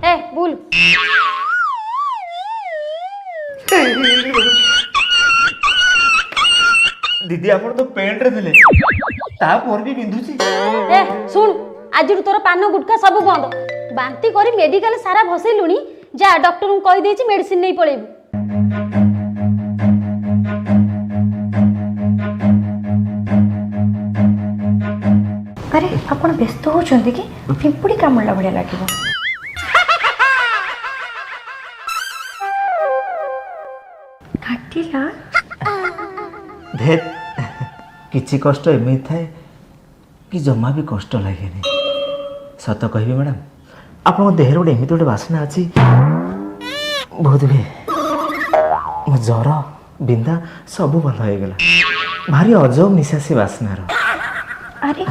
ए bull दीदी आप तो पेंट रे थे तापर भी बिंधुची। ए सुन आज तोर पान गुटका सब बंद बांती करी मेडिकल सारा भसैलुनी जा डॉक्टर को कहि देछि मेडिसिन नहीं पळेबू। अरे आपण व्यस्त होचंदी कि पिंपुड़ी कामुला भलिया लागिबो। काटिला धेत किछि कष्ट एमि थाए कि जमा भी कष्ट लगे सत कहबी मैडम आप देह गोटे एमती गोटे बासना अच्छी बहुत भी मो ज्वर बिंदा सब भल हो गला भारी अजब निशा से बासनार। अरे